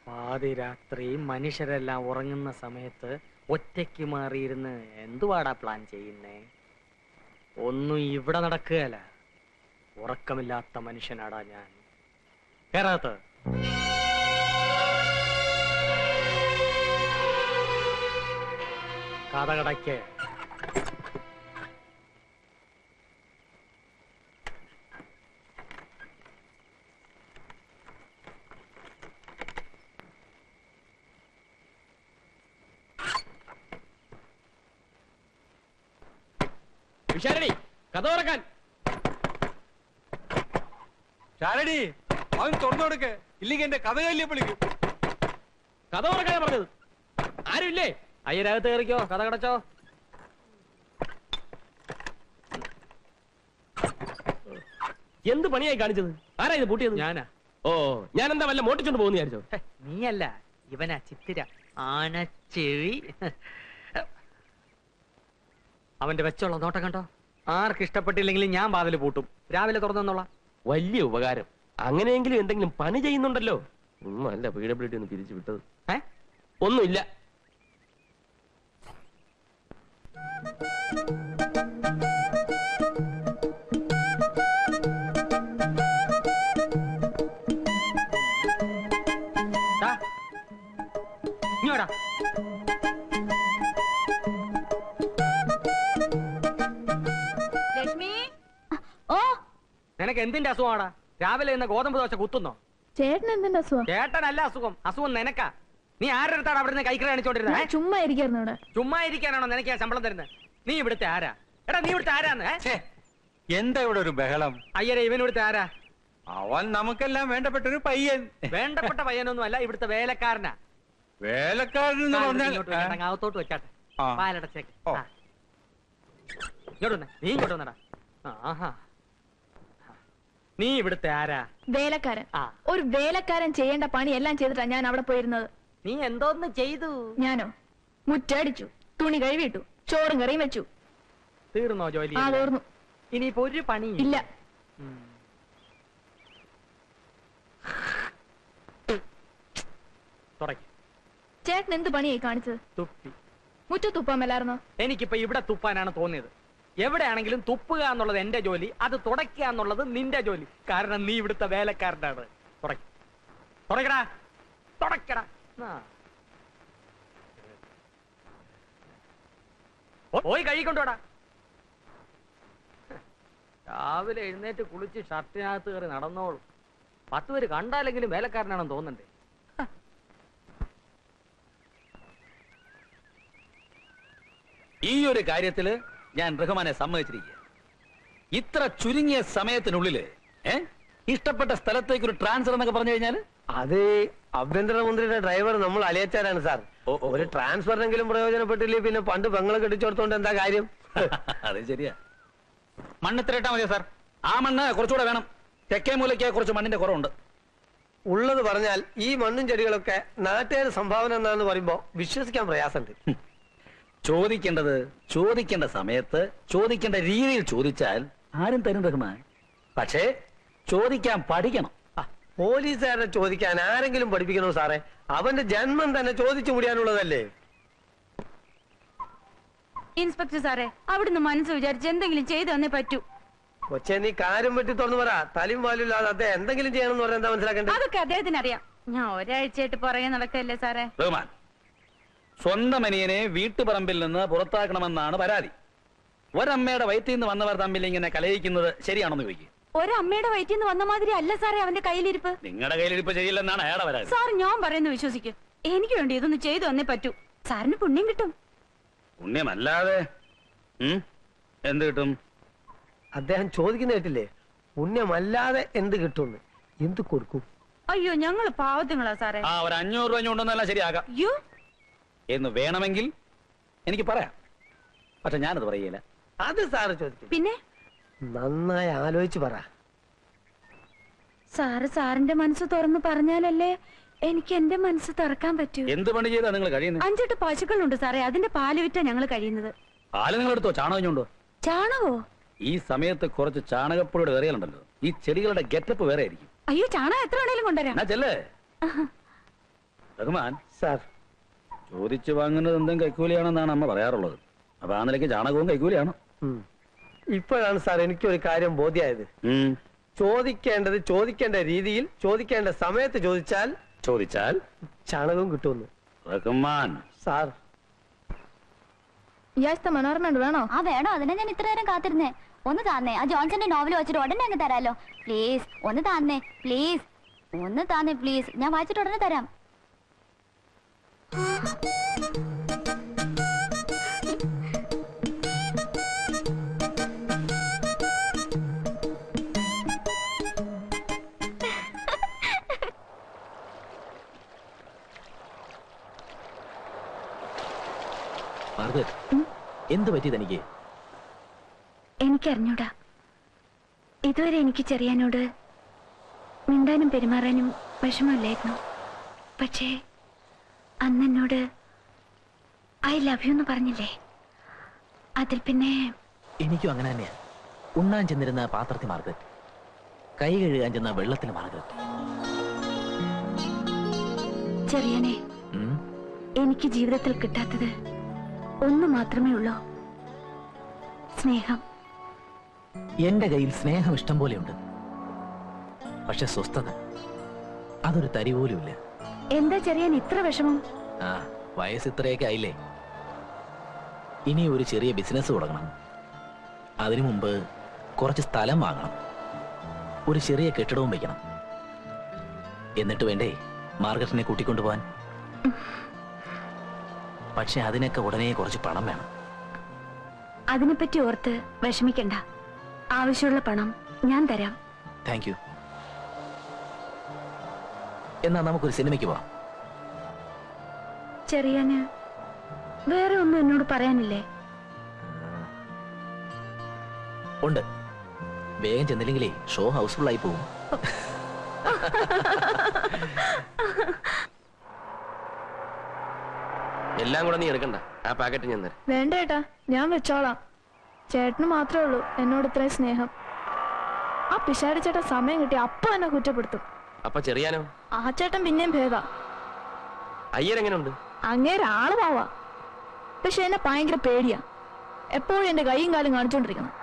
പാതിരാത്രി മനുഷ്യരെല്ലാം ഉറങ്ങുന്ന സമയത്ത് ഒറ്റയ്ക്ക് മാറിയിരുന്ന് എന്തുവാടാ പ്ലാൻ ചെയ്യുന്നേ? ഒന്നും ഇവിടെ നടക്കുകയല്ല. ഉറക്കമില്ലാത്ത മനുഷ്യനാടാ ഞാൻ. കേറാത്ത കഥകടയ്ക്ക് ശാരടി, കഥ തുറക്കാൻ. ശാരടി, അവൻ തുറന്നു കൊടുക്ക്, ഇല്ലെങ്കിൽ എന്റെ കഥ കല്ലിയെ വിളിക്കും. കഥ തുറക്കാനാ പറഞ്ഞത്. ആരുമില്ലേ? അയ്യരകത്ത് കയറിക്കോ, കഥ കടച്ചോ. എന്ത് പണിയായി കാണിച്ചത്? ആരാ ഇത് പൂട്ടിയത്? ഞാനാ. ഓ, ഞാൻ എന്താ വല്ല മോട്ടിച്ചോണ്ട് പോകുന്ന വിചാരിച്ചോ? നീയല്ല, ഇവനാ ചിത്തിര. ആനച്ചെവി. അവന്റെ വെച്ചുള്ള നോട്ടം കണ്ടോ? ആർക്ക് ഇഷ്ടപ്പെട്ടില്ലെങ്കിലും ഞാൻ വാതില് പൂട്ടും. രാവിലെ തുറന്നോളാം. വലിയ ഉപകാരം. അങ്ങനെയെങ്കിലും എന്തെങ്കിലും പണി ചെയ്യുന്നുണ്ടല്ലോ. അല്ല PWD ഒന്ന് പിരിച്ചു വിട്ടത്. ഒന്നുമില്ല. ഇങ്ങോട്ടാ. നിനക്ക് എന്തിന്റെ അസുഖമാടാ? രാവിലെ ഇന്ന് ഗോതമ്പ് ദോശ കുത്തുന്നോ? ചേട്ടൻ എന്തിന്റെ അസുഖം? ചേട്ടനല്ല അസുഖം, അസുഖം നിനക്കാ. നീ ആരുടെ അടുത്താണ് അവിടുന്ന് കൈക്കറ കാണിച്ചോണ്ടിരുന്നത്? ചുമ്മാ ഇരിക്കായിരുന്നു ഇവിടെ. ചുമ്മാ ഇരിക്കാനാണോ നിനക്ക് ഞാൻ ശമ്പളം തരുന്നത്? നീ ഇവിടുത്തെ ആരാ? എടാ നീ ഇവിടുത്തെ ആരാന്ന്? എന്താ ഇവിടെ ഒരു ബഹളം? അയ്യരെ, ഇവൻ ഇവിടുത്തെ ആരാ? അവൻ നമുക്കെല്ലാം വേണ്ടപ്പെട്ട ഒരു പയ്യൻ. വേണ്ടപ്പെട്ട പയ്യനൊന്നും അല്ല, ഇവിടുത്തെ വേലക്കാരനാ. വേലക്കാരൻ അകത്തോട്ട് വെച്ചാട്ടെ. പാലടച്ചേക്ക്. ഇങ്ങോട്ട് വന്നേ, നീ ഇങ്ങോട്ട് വന്നടാ. ആഹാ, നീ ഇവിടുത്തെ ആരാ? വേലക്കാരൻ. ഒരു വേലക്കാരൻ ചെയ്യേണ്ട പണി എല്ലാം ചെയ്തിട്ടാ ഞാൻ അവിടെ പോയിരുന്നത്. നീ എന്തോന്ന് ചെയ്തു? ഞാനോ? മുറ്റടിച്ചു, തുണി കഴുകിയിട്ടു, ചോറും കറിയും വെച്ചു. തീർന്നോ ജോലി? തീർന്നു. ഇനിയിപ്പോ ഒരു പണി ഇല്ല. ചേട്ടൻ എന്ത് പണിയായി കാണിച്ചത്? തുപ്പി. മുറ്റ തുപ്പാൻ മേലായിരുന്നോ? എനിക്കിപ്പോ ഇവിടെ തുപ്പാനാണ് തോന്നിയത്. എവിടെയാണെങ്കിലും തുപ്പുക എന്നുള്ളത് എന്റെ ജോലി, അത് തുടയ്ക്കുക എന്നുള്ളത് നിന്റെ ജോലി. കാരണം നീ ഇവിടുത്തെ വേലക്കാരനാണ്. തുടക്കടാ, തുടക്കടാ. പോയി കഴിക്കൊണ്ടോടാ. രാവിലെ എഴുന്നേറ്റ് കുളിച്ച് ഷർട്ടിനകത്ത് കയറി നടന്നോളും. 10 പേര് കണ്ടാലെങ്കിലും വേലക്കാരനാണെന്ന് തോന്നണ്ടേ? ഈ ഒരു കാര്യത്തില് ഞാൻ റഹ്മാനെ സമ്മതിച്ചിരിക്കുക. ഇത്ര ചുരുങ്ങിയ സമയത്തിനുള്ളില് ഇഷ്ടപ്പെട്ട സ്ഥലത്തേക്ക് ഒരു ട്രാൻസ്ഫർ എന്നൊക്കെ പറഞ്ഞു കഴിഞ്ഞാല് അത് ആഭ്യന്തരമന്ത്രിയുടെ ഡ്രൈവർ നമ്മൾ അലിയച്ചാരാണ് സാർ. ഒരു ട്രാൻസ്ഫറിനെങ്കിലും പ്രയോജനപ്പെട്ടില്ലേ പിന്നെ പണ്ട് പെങ്ങളെ കെട്ടിച്ചോടത്തോണ്ട് എന്താ കാര്യം? അത് ശരിയാ. മണ്ണിത്തിരട്ടാ മതിയോ സാർ? ആ മണ്ണ് കുറച്ചുകൂടെ വേണം. തെക്കേ മൂലയ്ക്ക് കുറച്ച് മണ്ണിന്റെ കുറവുണ്ട്. ഉള്ളത് പറഞ്ഞാൽ ഈ മണ്ണും ചെടികളൊക്കെ നാട്ടുകാർ സംഭാവന എന്നാന്ന് പറയുമ്പോ വിശ്വസിക്കാൻ പ്രയാസമുണ്ട്. ചോദിക്കേണ്ടത് ചോദിക്കേണ്ട സമയത്ത് ചോദിക്കേണ്ട രീതിയിൽ ചോദിച്ചാൽ ആരും തരും റഹ്മാൻ. പക്ഷേ ചോദിക്കാൻ പഠിക്കണം. പോലീസുകാരനെ ചോദിക്കാൻ ആരെങ്കിലും പഠിപ്പിക്കണോ സാറേ? അവന്റെ ജന്മം തന്നെ ചോദിച്ചു മുടിയാനുള്ളതല്ലേ? ഇൻസ്പെക്ടർ സാറേ, അവിടുന്ന് മനസ്സ് വിചാരിച്ച് എന്തെങ്കിലും ചെയ്തു തന്നേ പറ്റൂ. കൊച്ചെ, നീ കാര്യം വെട്ടി തുറന്നു പറ. തലയും വാലില്ലാതെ അദ്ദേഹം എന്തെങ്കിലും ചെയ്യണമെന്ന് പറഞ്ഞാൽ എന്താ മനസ്സിലാക്കേണ്ടത്? അതൊക്കെ അദ്ദേഹത്തിന് അറിയാം. ഞാൻ ഒരാഴ്ചയായിട്ട് പുറകെ നടക്കല്ലേ സാറേ. റഹ്മാൻ, സ്വന്തം അനിയനെ വീട്ടുപറമ്പിൽ നിന്ന് പുറത്താക്കണമെന്നാണ് പരാതി. ഒരമ്മയുടെ വയറ്റിൽ നിന്ന് വന്നവർ തമ്മിൽ ഇങ്ങനെ കലയിക്കുന്നത് ശരിയാണെന്ന് ചോദിക്കും. ഒരമ്മയുടെ വയറ്റിൽ നിന്ന് വന്ന മാതിരി അല്ല സാറേ അവന്റെ കയ്യിലിരിപ്പ്. നിങ്ങളുടെ കയ്യിലിരിപ്പ് ശരിയല്ലെന്നാണ് അയാളെ പരാതി. സാർ, ഞാൻ പറയുന്നത് വിശ്വസിക്കും. എനിക്ക് വേണ്ടി ഇതൊന്ന് ചെയ്തു തന്നേ പറ്റൂ. സാറിന് പുണ്യം കിട്ടും. പുണ്യമല്ലാതെ എന്ത് കിട്ടും? അദ്ദേഹം ചോദിക്കുന്ന കേട്ടില്ലേ? പുണ്യമല്ലാതെ എന്ത് കിട്ടും? എന്ത് കൊടുക്കും? അയ്യോ, ഞങ്ങള് പാവത്തുങ്ങളാ സാറേ. ആ, ഒരു 500 രൂപ കൊണ്ടൊന്നെല്ലാം ശരിയാകാം എന്ന് വേണമെങ്കിൽ എനിക്ക് പറയാം. പക്ഷെ ഞാനത് പറയില്ല. അത് സാറ് ചോദിക്കും. പിന്നെ നന്നായി ആലോചിച്ച് പറ. സാറ് സാറിന്റെ മനസ്സ് തുറന്നു പറഞ്ഞാലല്ലേ എനിക്ക് എന്റെ മനസ്സ് തുറക്കാൻ പറ്റൂ. എന്ത് പണി ചെയ്താ നിങ്ങൾ കഴിയുന്നത്? 5-8 പശുക്കളുണ്ട് സാറേ. അതിന്റെ പാല് വിറ്റാ ഞങ്ങൾ കഴിയുന്നത്. പാല് നിങ്ങൾ എടുത്തോ? ചാണകഞ്ഞുണ്ടോ? ചാണകോ? ഈ സമയത്ത് കുറച്ച് ചാണകപ്പൊടിയുടെ കറികളുണ്ടല്ലോ, ഈ ചെടികളുടെ ഗെറ്റപ്പ് വേറെ ആയിരിക്കും. അയ്യോ ചാണകം എത്ര വേണേലും കൊണ്ടുവരാം. എന്നാ ചെല്ലേ റഹ്മാൻ, സാർ ചോദിച്ചു വാങ്ങുന്നത് എന്തും കൈക്കൂലിയാണെന്നാണ് അമ്മ പറയാറുള്ളത്. അപ്പൊ ആ നിലയ്ക്ക് ചാണകവും കൈക്കൂലിയാണ്. ഇപ്പോഴാണ് സാർ എനിക്കൊരു കാര്യം ബോധ്യമായത്. ചോദിക്കേണ്ടത് ചോദിക്കേണ്ട രീതിയിൽ ചോദിക്കേണ്ട സമയത്ത് ചോദിച്ചാൽ ചാണകവും കിട്ടുമെന്ന്. റഹ്മാൻ സാർ യാസ്ത മനോരമ വേണോ? ആ വേണോ, അതിനെ ഞാൻ ഇത്ര നേരം കാത്തിരുന്നേ. ഒന്ന് താന്നേ, ആ ജോൺസന്റെ നോവൽ വെച്ചിട്ട് ഉടനെ അങ്ങ് തരാലോ. പ്ലീസ് ഒന്ന് താന്നേ, പ്ലീസ് ഒന്ന് താന്നേ, പ്ലീസ്. ഞാൻ വായിച്ചിട്ട് ഉടനെ തരാം. എന്ത് പറ്റി തനിക്ക്? എനിക്കറിഞ്ഞൂടാ. ഇതുവരെ എനിക്ക് ചെറിയാനോട് മിണ്ടാനും പെരുമാറാനും വിഷമമില്ലായിരുന്നു. പക്ഷേ അന്നെന്നോട് ഐ ലവ് യു എന്ന് പറഞ്ഞില്ലേ, അതിൽ പിന്നെ എനിക്കും അങ്ങനെ തന്നെയാ. ഉണ്ണാൻ ചെന്നിരുന്ന പാത്രത്തിൽ മാർഗരറ്റ്, കൈ കഴുകാൻ ചെന്ന വെള്ളത്തിൽ മാർഗരറ്റ്. ചെറിയാനെ, എനിക്ക് ജീവിതത്തിൽ കിട്ടാത്തത് ഒന്ന് മാത്രമേ ഉള്ളൂ, സ്നേഹം. എന്റെ കയ്യിൽ സ്നേഹം ഇഷ്ടം പോലെയുണ്ട്. പക്ഷെ സ്വസ്ഥത അതൊരു തരി പോലുമില്ല. എന്താ ചെറിയാൻ ഇത്ര വിഷമം? ആ, വയസ്സ് ഇത്രയൊക്കെ ആയില്ലേ. ഇനി ഒരു ചെറിയ ബിസിനസ് തുടങ്ങണം. അതിനു മുമ്പ് കുറച്ച് സ്ഥലം വാങ്ങണം, ഒരു ചെറിയ കെട്ടിടവും വയ്ക്കണം. എന്നിട്ട് വേണ്ടേ മാർഗരറ്റിനെ കൂട്ടിക്കൊണ്ടുപോവാൻ. പക്ഷെ അതിനൊക്കെ ഉടനെ കുറച്ച് പണം വേണം. അതിനെപ്പറ്റി ഓർത്ത് വിഷമിക്കണ്ട. ആവശ്യമുള്ള പണം ഞാൻ തരാം. Thank you. എന്നാ നമുക്കൊരു സിനിമയ്ക്ക് പോവാം. ചെറിയാന് വേറെ ഒന്നും എന്നോട് പറയാനില്ലേ? ഉണ്ട്. വേഗം ചെന്നില്ലെങ്കിലേ ഷോ ഹൗസ്ഫുൾ ആയി പോകും. എല്ലാം കൂടെ നീ എടുക്കണ്ട, ആ പാക്കറ്റ് ഞാൻ തരാം. വേണ്ട ഏട്ടാ, ഞാൻ വെച്ചോളാം. ചേട്ടന് മാത്രമേ ഉള്ളൂ എന്നോട് ഇത്രയും സ്നേഹം. ആ പിശാരി ചേട്ടൻ സമയം കിട്ടി അപ്പൊ എന്നെ കുറ്റപ്പെടുത്തും. അപ്പൊ ചെറിയാനോ? ആ ചേട്ടൻ പിന്നെയും ഭേദാ. അയ്യരെങ്ങനെയുണ്ട്? അങ്ങേരെ ആള് പാവാ, പക്ഷെ എന്നെ ഭയങ്കര പേടിയാ. എപ്പോഴും എന്റെ കൈയും കാലും കാണിച്ചോണ്ടിരിക്കണം.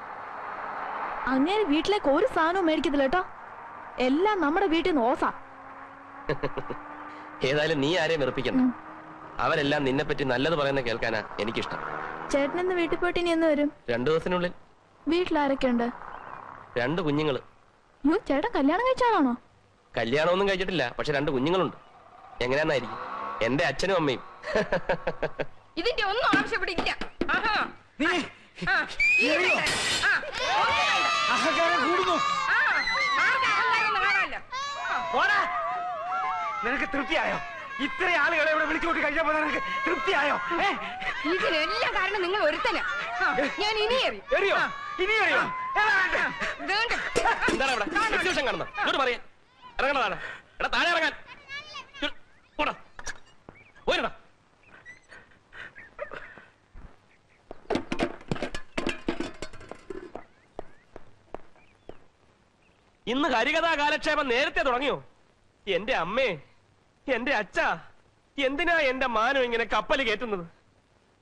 അങ്ങേര് വീട്ടിലേക്ക് ഒരു സാധനവും മേടിക്കത്തില്ല കേട്ടോ, എല്ലാം നമ്മുടെ വീട്ടിൽ നിന്ന് ഓസാ. ഏതായാലും നീ ആരെയും വെറുപ്പിക്കണം. അവരെല്ലാം നിന്നെ പറ്റി നല്ലത് പറയുന്ന കേൾക്കാനാ എനിക്കിഷ്ടം. ചേട്ടൻ ഇന്ന് വീട്ടിൽ പോയിട്ട് ഇനി എന്ന് വരും? 2 ദിവസത്തിനുള്ളിൽ. വീട്ടിലാരൊക്കെ ഉണ്ട്? 2 കുഞ്ഞുങ്ങള്. യോ, ചേട്ടൻ കല്യാണം കഴിച്ചാണോ? കല്യാണമൊന്നും കഴിച്ചിട്ടില്ല, പക്ഷെ 2 കുഞ്ഞുങ്ങളുണ്ട്. എങ്ങനെയാന്നായിരിക്കും? എന്റെ അച്ഛനും അമ്മയും. ഇതിന്റെ ഒന്നും ആവശ്യപ്പെടില്ല. നിനക്ക് തൃപ്തിയായോ? ഇത്ര ആളുകളെ ഇവിടെ വിളിച്ചുകൊണ്ട് കഴിഞ്ഞപ്പോ നിനക്ക് തൃപ്തിയായോ? ഇതിനെല്ലാം കാരണം നിങ്ങൾ ഒരുത്തന. ഞാൻ ഇനി എറിയോ? ഇനി എറിയോ? എന്താണ് ഇവിടെ എക്സിബിഷൻ കാണുന്നത്? ഇങ്ങോട്ട് പറയാ ഇറങ്ങണതാണ്. എടാ താഴെ ഇറങ്ങാൻ. പോയിരടാ. ഇന്ന് ഹരികഥാ കാലക്ഷേപം നേരത്തെ തുടങ്ങിയോ? എന്റെ അമ്മേ, എന്റെ അച്ഛ, എന്തിനാ എന്റെ മാനം ഇങ്ങനെ കപ്പൽ കയറ്റുന്നത്?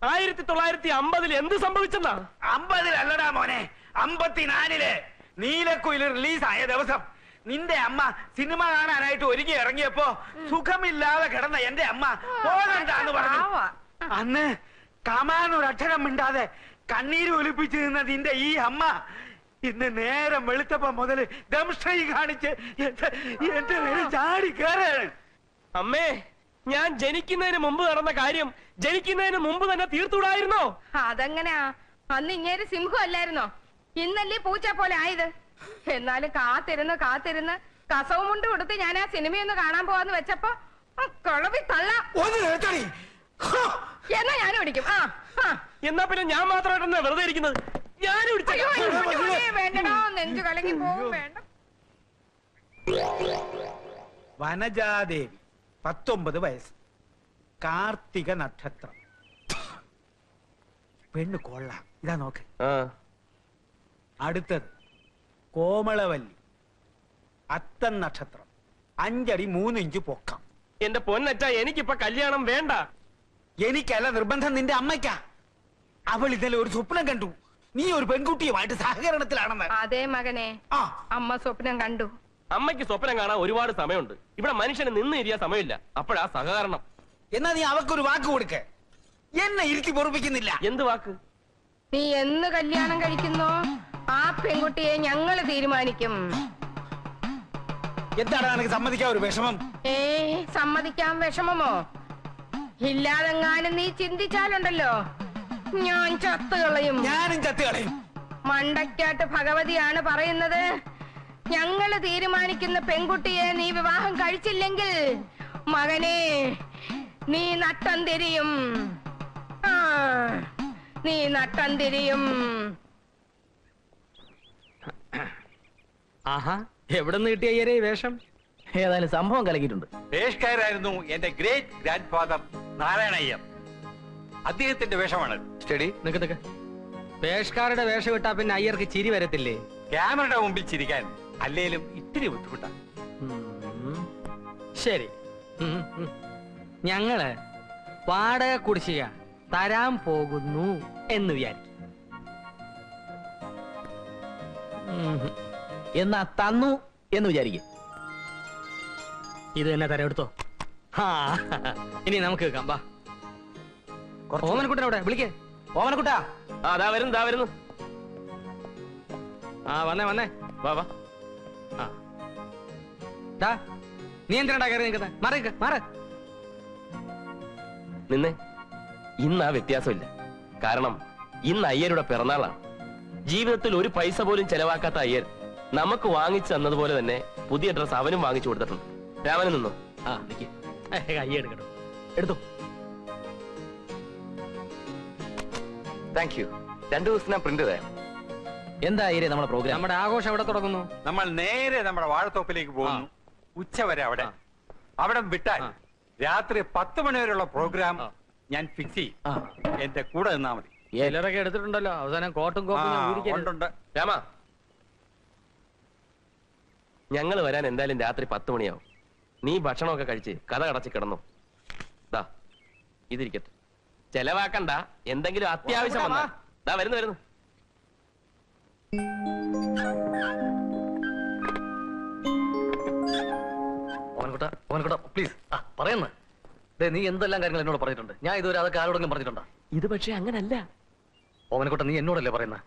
1950 എന്ത് സംഭവിച്ചെന്നാ? 50-അല്ലടാ മോനെ, 54 നീലക്കുയിൽ റിലീസായ ദിവസം നിന്റെ അമ്മ സിനിമ കാണാനായിട്ട് ഒരുങ്ങി ഇറങ്ങിയപ്പോ സുഖമില്ലാതെ കിടന്ന എന്റെ അമ്മ പോകണ്ടാന്ന് പറഞ്ഞു. അന്ന് കമാനൊരക്ഷരം മിണ്ടാതെ കണ്ണീര് ഒലിപ്പിച്ചു നിന്ന നിന്റെ ഈ അമ്മ ഇന്ന് നേരം വെളുത്തപ്പോ മുതല് ദംഷ്ട്രൈ കാണിച്ച് എന്റെ നേരെ ചാടി കയറാണ്. അമ്മേ, ഞാൻ ജനിക്കുന്നതിന് മുമ്പ് നടന്ന കാര്യം ജനിക്കുന്നതിന് മുമ്പ് തന്നെ തീർത്തുവിടായിരുന്നോ? അതെങ്ങനെയാ? അന്ന് ഇങ്ങേര് സിംഹം അല്ലായിരുന്നോ? ഇന്നല്ലേ പൂച്ച പോലെ ആയത്. എന്നാലും കാത്തിരുന്ന് കസവും കൊണ്ട് കൊടുത്ത് ഞാൻ ആ സിനിമയൊന്ന് കാണാൻ പോവാന്ന് വെച്ചപ്പോ കുളവി തള്ള. എന്നാ ഞാനും പിടിക്കും. എന്നാ പിന്നെ ഞാൻ മാത്രമായിട്ടെന്നാ വെറുതെ ഇരിക്കുന്നത്? ഞാനും വേണ്ടടോ, നെഞ്ചു കലങ്ങി പോവും. വേണ്ട. വനജാദേവി 19 വയസ്സ്, കാർത്തിക നക്ഷത്രം, പെണ്ണ് കൊള്ളാം. ഇതാ നോക്ക്. അടുത്തത് കോമളവല്ലി, അത്തം നക്ഷത്രം 5 അടി 3 ഇഞ്ച് പൊക്കം. എന്റെ പൊന്നച്ച എനിക്കിപ്പൊ കല്യാണം വേണ്ട. എനിക്കല്ല നിർബന്ധം, നിന്റെ അമ്മയ്ക്കാ. അവൾ ഇന്നലെ ഒരു സ്വപ്നം കണ്ടു, നീ ഒരു പെൺകുട്ടിയുമായിട്ട് സഹകരണത്തിലാണെന്ന്. അതേ മകനെ, അമ്മ സ്വപ്നം കണ്ടു. അമ്മയ്ക്ക് സ്വപ്നം കാണാൻ ഒരുപാട് സമയമുണ്ട്. ഇവിടെ മനുഷ്യന് നിന്ന് ഇരിയാൻ സമയമില്ല. അപ്പോഴാ സഹകരണം. എന്നാ നീ അവക്കൊരു വാക്ക് കൊടുക്ക. എന്നെ ഇരുത്തി പൊറപ്പിക്കുന്നില്ല. എന്ത് വാക്ക്? നീ എന്ന് കല്യാണം കഴിക്കുന്നോ ആ പെൺകുട്ടിയെ ഞങ്ങള് തീരുമാനിക്കും. എന്താണ് എനിക്ക് സമ്മതിക്കാൻ ഒരു വിഷമം? സമ്മതിക്കാൻ വിഷമമോ? ഇല്ലാതെങ്ങാനും നീ ചിന്തിച്ചാലുണ്ടല്ലോ ഞാൻ ചത്തുകളയും. ഞാനും ചത്തുകളയും. മണ്ടയ്ക്കാട്ട് ഭഗവതിയാണ് പറയുന്നത്, ഞങ്ങള് തീരുമാനിക്കുന്ന പെൺകുട്ടിയെ നീ വിവാഹം കഴിച്ചില്ലെങ്കിൽ മകനെ നീ നട്ടം തിരിയും. നീ നട്ടം തിരിയും. ആഹാ, എവിടെ നിന്ന് കിട്ടിയ അയ്യരെ ഈ വേഷം? ഏതായാലും സംഭവം കലക്കിയിട്ടുണ്ട്. പേഷ്കാരായിരുന്നു എന്റെ ഗ്രേറ്റ് ഗ്രാൻഡ് ഫാദർ നാരായണയ്യർ. അദ്ദേഹത്തിന്റെ വേഷമാണ്. സ്റ്റഡി നിക്ക്. പേഷ്കാരുടെ വേഷം ഇട്ടാ പിന്നെ അയ്യർക്ക് ചിരി വരത്തില്ലേ? ക്യാമറയുടെ മുമ്പിൽ ചിരിക്കാൻ അല്ലേലും ഇത്തിരി ബുദ്ധിമുട്ടാണ്. ശരി, ഞങ്ങള് വാടക കുടിശ്ശിക തരാൻ പോകുന്നു എന്ന് വിചാരിക്കും. എന്നാ തന്നു എന്ന് വിചാരിക്കും. ഇത് തന്നെ തരാം, എടുത്തോ. ഇനി നമുക്ക് കേൾക്കാം. വാ, ഓമനക്കുട്ടനവിടെ വിളിക്കേ. ഓമനക്കുട്ടാ. ദാ വരുന്നു. വന്നേ. വാ വാ. നീ എന്തിനാ കയറി നിൽക്കുന്നത്? മാറ്. നിന്നെ ഇന്ന് ആ വ്യത്യാസമില്ല. കാരണം ഇന്ന് അയ്യരുടെ പിറന്നാളാണ്. ജീവിതത്തിൽ ഒരു പൈസ പോലും ചെലവാക്കാത്ത അയ്യർ നമുക്ക് വാങ്ങിച്ചു തന്നതുപോലെ തന്നെ പുതിയ ഡ്രസ് അവനും വാങ്ങിച്ചു കൊടുത്തിട്ടുണ്ട്. രാമന് നിന്നോ. കയ്യ എടുക്കട്ടോ. എടുത്തു. Thank you. 2 ദിവസത്തിനാ പ്രിന്റ് തരാം. എന്താ അയ്യരെ നമ്മുടെ പ്രോഗ്രാം? നമ്മുടെ ആഘോഷം എവിടെ തുടങ്ങുന്നു? നമ്മൾ നേരെ നമ്മുടെ വാഴത്തോപ്പിലേക്ക് പോകുന്നു. ഉച്ചവരെ അവിടെ വിട്ടാൽ രാത്രി 10 മണി വരെയുള്ള പ്രോഗ്രാം ഞാൻ ഫിക്സ് ചെയ്യും. എന്റെ കൂടെ നിന്നാ മതി. ചിലരൊക്കെ എടുത്തിട്ടുണ്ടല്ലോ. അവസാനം കോട്ടും കോപ്പും. ഉണ്ട്. രാമ, ഞങ്ങൾ വരാൻ എന്തായാലും രാത്രി 10 മണിയാവും. നീ ഭക്ഷണമൊക്കെ കഴിച്ച് കഥ കടച്ച് കിടന്നു. ദാ ഇതിരിക്കട്ടെ, ചെലവാക്കണ്ട. എന്തെങ്കിലും അത്യാവശ്യം വന്നാ ദാ വരുന്നു. ഓമനക്കുട്ട പ്ലീസ് പറയുന്നു. നീ എന്തെല്ലാം കാര്യങ്ങൾ എന്നോട് പറഞ്ഞിട്ടുണ്ട്. ഞാൻ ഇതുവരെ അതൊക്കെ ആരോടെങ്കിലും പറഞ്ഞിട്ടുണ്ടോ? ഇത് പക്ഷെ അങ്ങനല്ല. ഓമനക്കുട്ട, നീ എന്നോടല്ലേ പറയുന്നത്?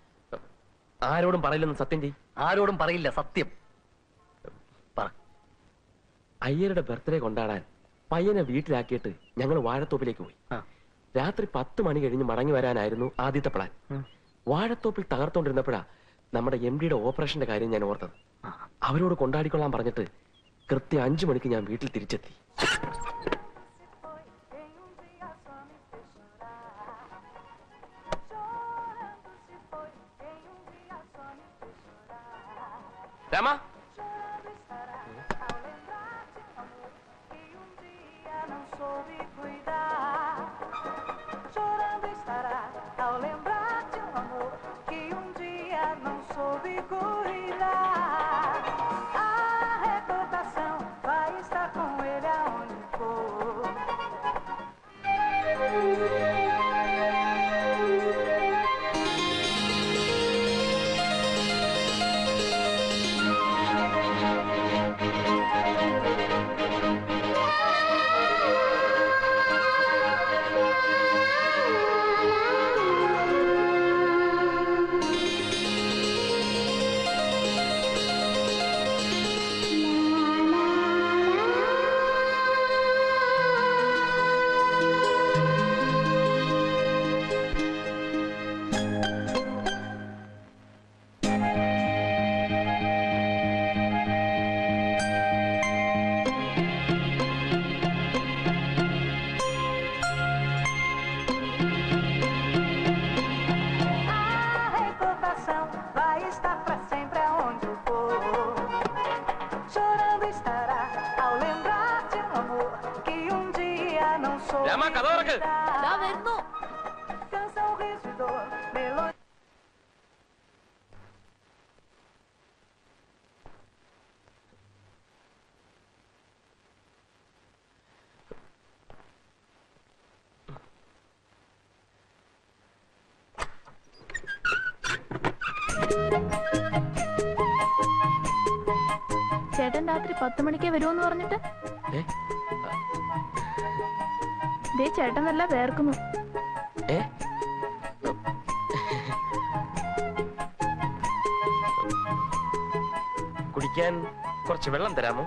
ആരോടും പറയില്ലെന്ന് സത്യം ചെയ്. ആരോടും പറയില്ല, സത്യം പറ. അയ്യരുടെ ബർത്ത്ഡേ കൊണ്ടാടാൻ പയ്യനെ വീട്ടിലാക്കിയിട്ട് ഞങ്ങൾ വാഴത്തോപ്പിലേക്ക് പോയി. രാത്രി 10 മണി കഴിഞ്ഞ് മടങ്ങി വരാനായിരുന്നു ആദ്യത്തെ പ്ലാൻ. വാഴത്തോപ്പിൽ തകർത്തോണ്ടിരുന്നപ്പോഴാ നമ്മുടെ MDയുടെ ഓപ്പറേഷന്റെ കാര്യം ഞാൻ ഓർത്തത്. അവരോട് കൊണ്ടാടിക്കൊള്ളാൻ പറഞ്ഞിട്ട് കൃത്യം 5 മണിക്ക് ഞാൻ വീട്ടിൽ തിരിച്ചെത്തി. രാമ, ചേട്ടൻ രാത്രി 10 മണിക്കേ വരുമെന്ന് പറഞ്ഞിട്ട് ഏ? ദേ ചേട്ടൻ നല്ല വേർക്കുന്നു. ഏ? കുടിക്കാൻ കുറച്ച് വെള്ളം തരാമോ?